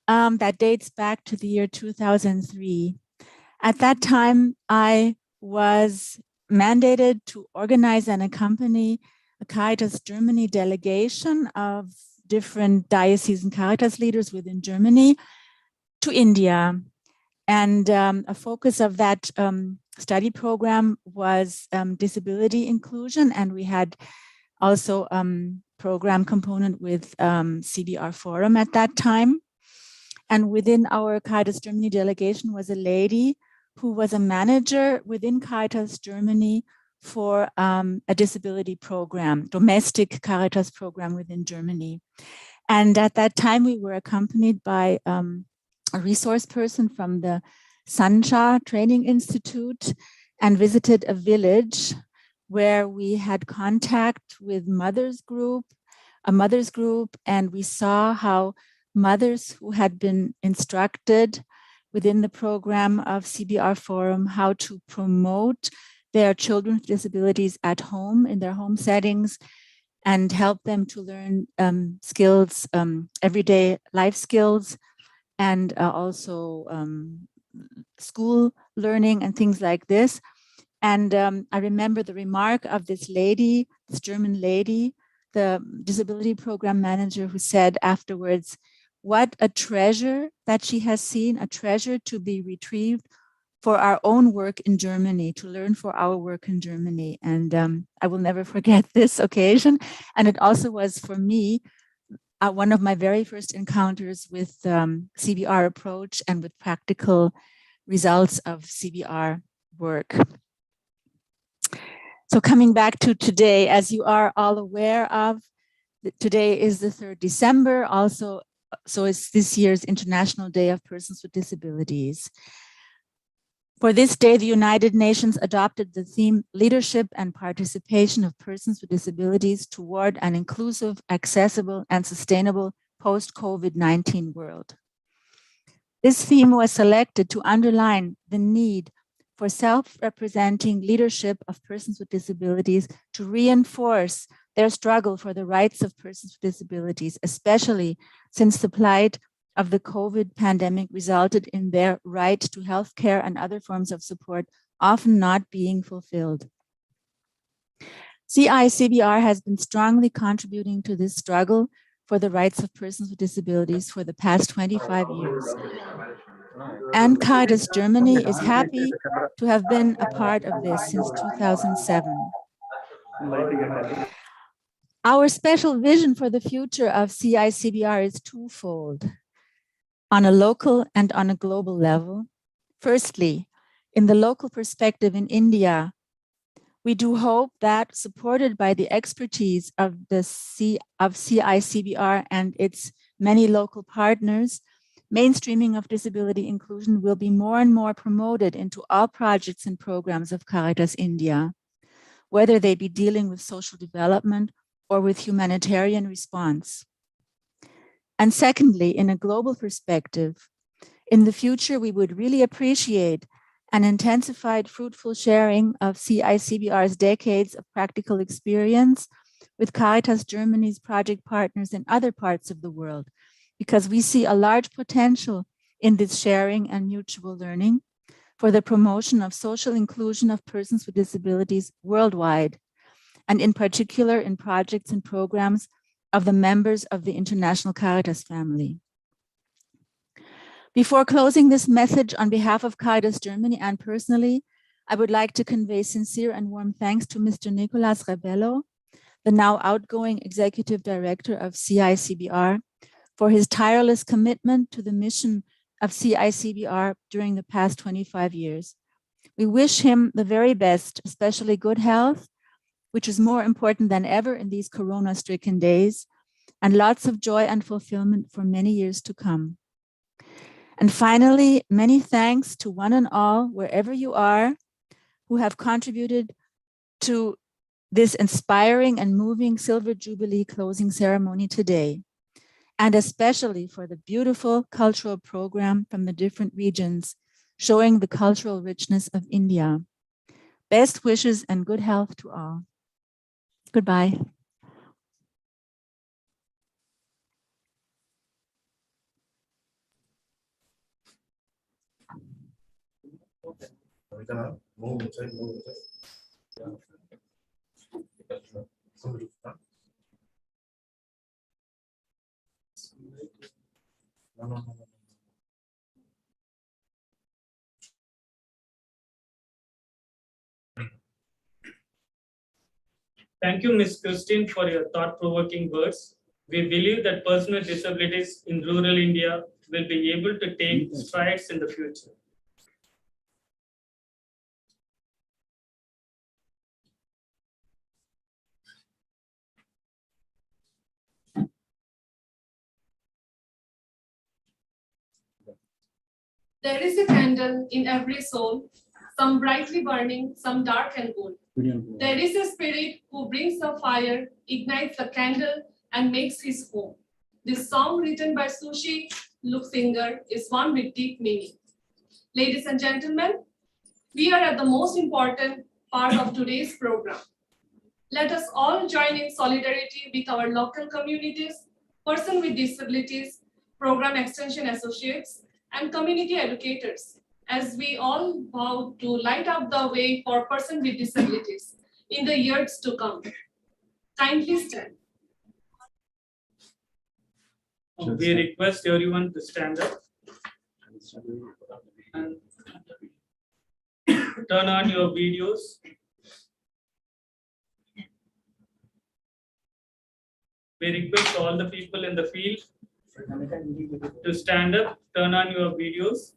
that dates back to the year 2003. At that time, I was mandated to organize and accompany a Caritas Germany delegation of different diocesan Caritas leaders within Germany to India. And a focus of that study program was disability inclusion. And we had also program component with CBR Forum at that time. And within our Caritas Germany delegation was a lady who was a manager within Caritas Germany for a disability program, domestic Caritas program within Germany. And at that time, we were accompanied by a resource person from the Sancha Training Institute and visited a village where we had contact with a mothers group, and we saw how mothers who had been instructed within the program of CBR Forum how to promote their children with disabilities at home in their home settings and help them to learn skills, everyday life skills, and also school learning and things like this. And I remember the remark of this lady, this German lady, the disability program manager, who said afterwards, what a treasure that she has seen, a treasure to be retrieved for our own work in Germany, to learn for our work in Germany. And I will never forget this occasion. And it also was for me, one of my very first encounters with CBR approach and with practical results of CBR work. So coming back to today, as you are all aware of, today is the 3rd December, also, so it's this year's International Day of Persons with Disabilities. For this day, the United Nations adopted the theme Leadership and Participation of Persons with Disabilities toward an inclusive, accessible, and sustainable post-COVID-19 world. This theme was selected to underline the need for self-representing leadership of persons with disabilities to reinforce their struggle for the rights of persons with disabilities, especially since the plight of the COVID pandemic resulted in their right to healthcare and other forms of support often not being fulfilled. CBR has been strongly contributing to this struggle for the rights of persons with disabilities for the past 25 years. And Caritas Germany is happy to have been a part of this since 2007. Our special vision for the future of CICBR is twofold, on a local and on a global level. Firstly, in the local perspective in India, we do hope that, supported by the expertise of CICBR and its many local partners, mainstreaming of disability inclusion will be more and more promoted into all projects and programs of Caritas India, whether they be dealing with social development or with humanitarian response. And secondly, in a global perspective, in the future, we would really appreciate an intensified, fruitful sharing of CICBR's decades of practical experience with Caritas Germany's project partners in other parts of the world, because we see a large potential in this sharing and mutual learning for the promotion of social inclusion of persons with disabilities worldwide, and in particular in projects and programs of the members of the International Caritas family. Before closing this message on behalf of Caritas Germany and personally, I would like to convey sincere and warm thanks to Mr. Nicolas Rebello, the now outgoing Executive Director of CICBR, for his tireless commitment to the mission of CICBR during the past 25 years. We wish him the very best, especially good health, which is more important than ever in these corona-stricken days, and lots of joy and fulfillment for many years to come. And finally, many thanks to one and all, wherever you are, who have contributed to this inspiring and moving Silver Jubilee closing ceremony today, and especially for the beautiful cultural program from the different regions, showing the cultural richness of India. Best wishes and good health to all. Goodbye. Thank you, Ms. Christine, for your thought-provoking words. We believe that persons with disabilities in rural India will be able to take strides in the future. There is a candle in every soul, some brightly burning, some dark and cold. There is a spirit who brings the fire, ignites the candle, and makes his home. This song, written by Sushi Luxinger, is one with deep meaning. Ladies and gentlemen, we are at the most important part of today's program. Let us all join in solidarity with our local communities, persons with disabilities, program extension associates, and community educators, as we all vow to light up the way for persons with disabilities in the years to come. Kindly stand. We request everyone to stand up and turn on your videos. We request all the people in the field to stand up, turn on your videos.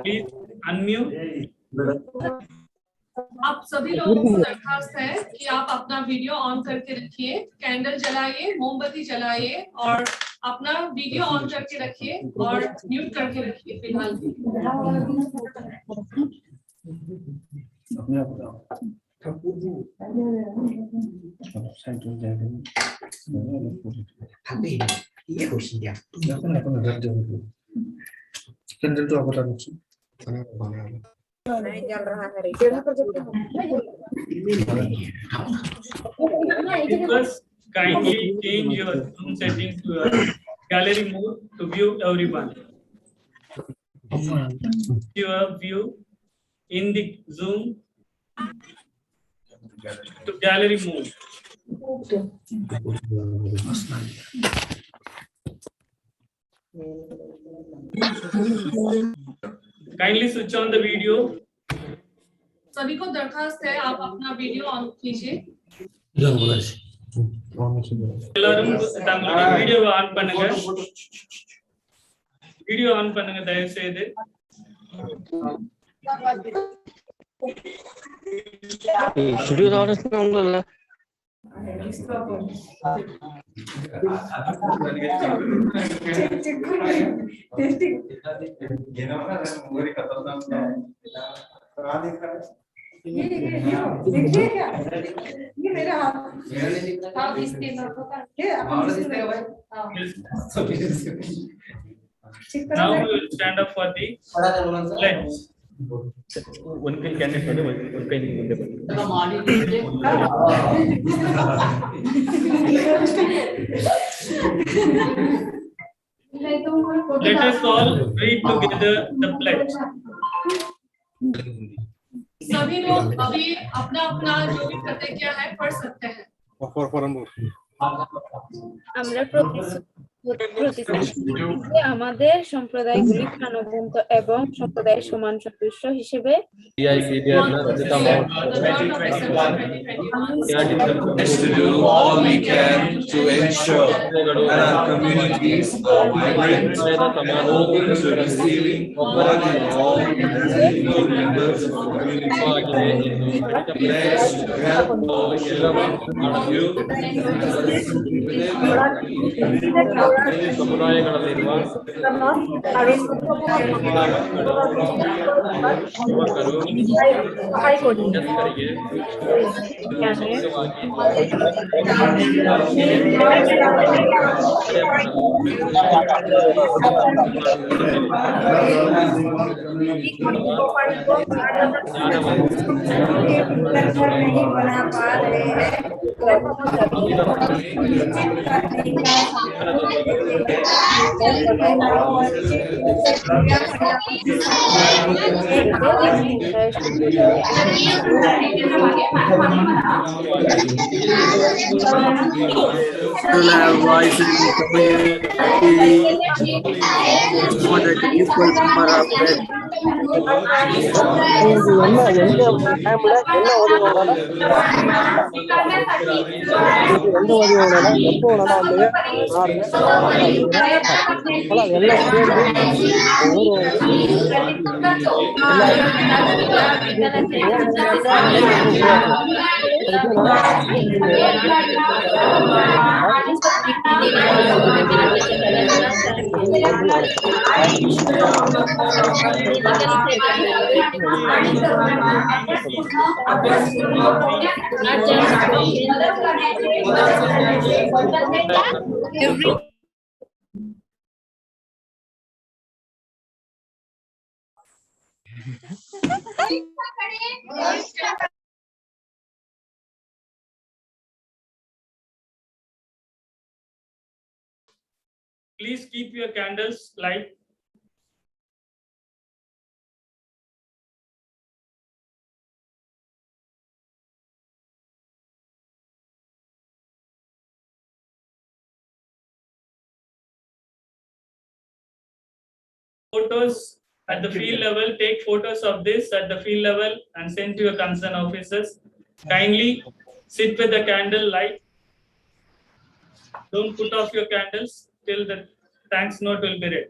Please unmute. आप सभी लोगों को दरखास्त है कि आप अपना video on करके रखिए, कैंडल जलाइए, मोमबत्ती जलाइए और अपना वीडियो ऑन करके रखिए और म्यूट करके रखिए फिलहाल। Request kindly change your Zoom settings to a gallery mode to view everyone. Your view in the Zoom to gallery mode. Kindly switch on the video. सभी को दरखास्त है आप अपना वीडियो ऑन कीजिए எல்லாரும் தங்களுடைய வீடியோவை ஆன் பண்ணுங்க. வீடியோ ஆன் பண்ணுங்க தயவு செய்து. Now we will stand up for the pledge. उनके कैंडिडेट उनके Let us all read together the pledge. सभी लोग अभी अपना अपना जो भी प्रतिज्ञा है पढ़ सकते हैं আমরা প্রতিশ্রুতি আমাদের সম্প্রদায়গুলি প্রাণবন্ত এবং সম্প্রদায়ের সমান সদস্য হিসেবে to do all we can to ensure that our communities are vibrant, open to receiving one and all as equal members of the community, pledge to help all children and youth ಸಮುದಾಯಗಳಲ್ಲಿರುವ Please keep your candles light. Photos at the field level, take photos of this at the field level and send to your concerned officers. Kindly sit with the candle light. Don't put off your candles till the thanks note will be read.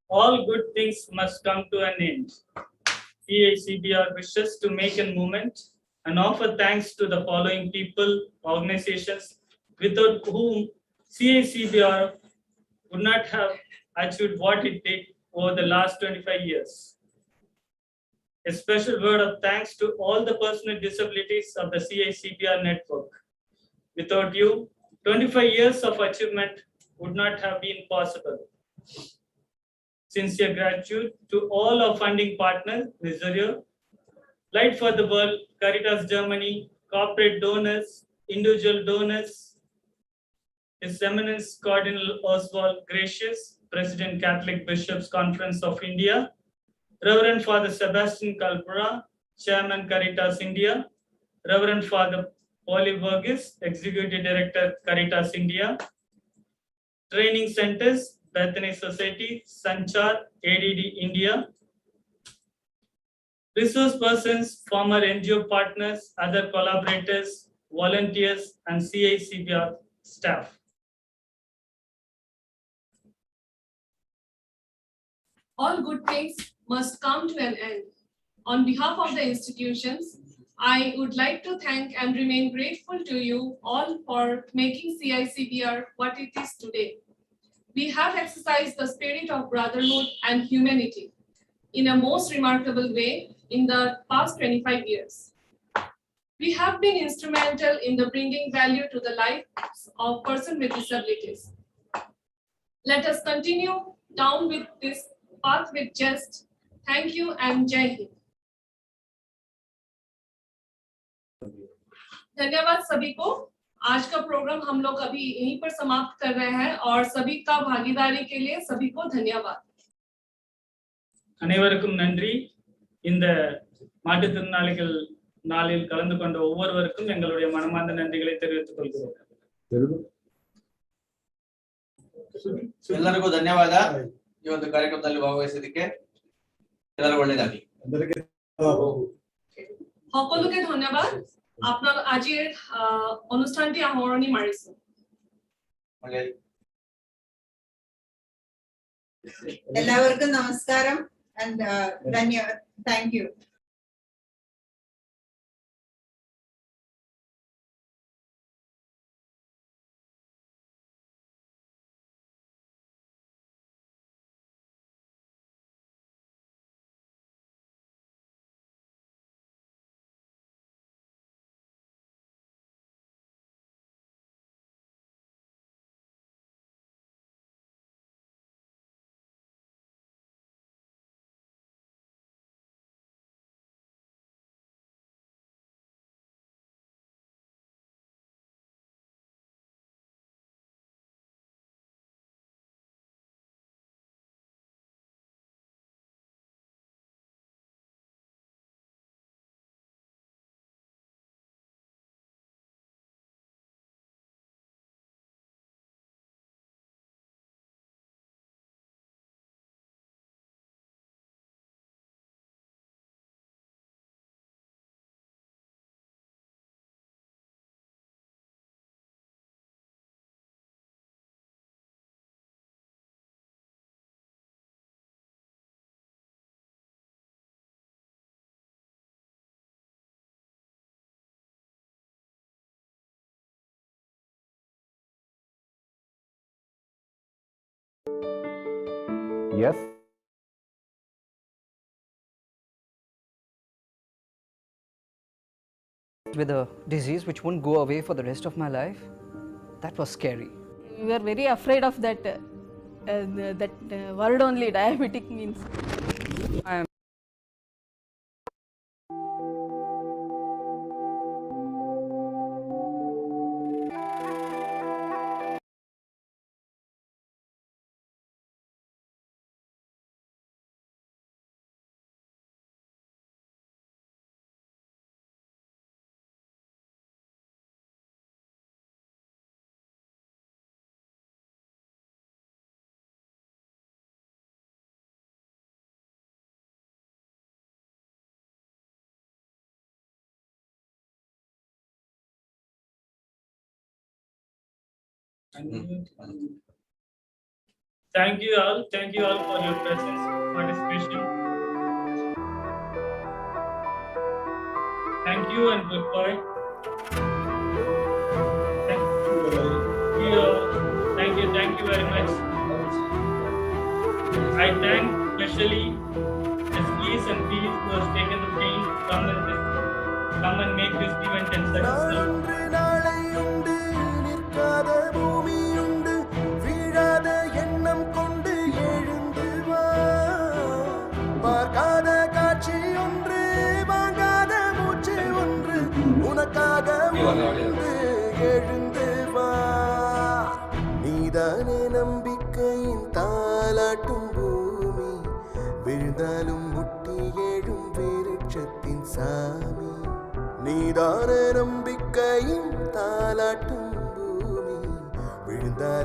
all good things must come to an end. CBR wishes to make a movement and offer thanks to the following people, organizations, without whom CBR would not have achieved what it did over the last 25 years. A special word of thanks to all the personal disabilities of the CBR network. Without you, 25 years of achievement would not have been possible. Sincere gratitude to all our funding partners, Miseria, Light for the World, Caritas Germany, corporate donors, individual donors, His Eminence Cardinal Oswald Gracious, President Catholic Bishops Conference of India, Reverend Father Sebastian Kalpura, Chairman Caritas India, Reverend Father Polly Burgess, Executive Director Caritas India, Training Centers, Bethany Society, Sanchar, ADD India, resource persons, former NGO partners, other collaborators, volunteers, and CBR staff. All good things must come to an end. On behalf of the institutions, I would like to thank and remain grateful to you all for making CBR what it is today. We have exercised the spirit of brotherhood and humanity in a most remarkable way in the past 25 years. We have been instrumental in the bringing value to the lives of persons with disabilities. Let us continue down with this path with just. Thank you and Jai Hind. धन्यवाद सभी को। आज का programme हम लोग अभी यहीं पर समाप्त कर रहे हैं और सभी का भागीदारी के लिए सभी को धन्यवाद। அனைவருக்கும் நன்றி. இந்த மாற்றுத்திறனாளிகள் நாளில் கலந்து கொண்ட ஒவ்வொருவருக்கும் எங்களுடைய மனமார்ந்த நன்றிகளை தெரிவித்துக் கொள்கிறோம். ಎಲ್ಲರಿಗೂ ಧನ್ಯವಾದ ಈ ಒಂದು ಕಾರ್ಯಕ್ರಮದಲ್ಲಿ ಭಾಗವಹಿಸಿದ್ದಕ್ಕೆ. ಎಲ್ಲರಿಗೂ ಒಳ್ಳೆಯದಾಗಲಿ. সকলোকে ধন্যবাদ। আপনার আজিৰ অনুষ্ঠানটি আহৰণি মাৰিছো। എല്ലാവർക്കും നമസ്കാരം and thank you. Yes. With a disease which won't go away for the rest of my life, that was scary. We were very afraid of that word only, diabetic means. I am Thank you all for your presence, participation. Thank you and goodbye. Thank you very much. I thank especially SPs and Ps who has taken the pain to come and make this event and successful. நீதானே நம்பிக்கையின் தாலாட்டும் பூமி, விழுந்தாலும் முட்டி எழும் விருட்சத்தின் சாமி. நீதானே நம்பிக்கையின் தாலாட்டும் பூமி, விழுந்தாலும்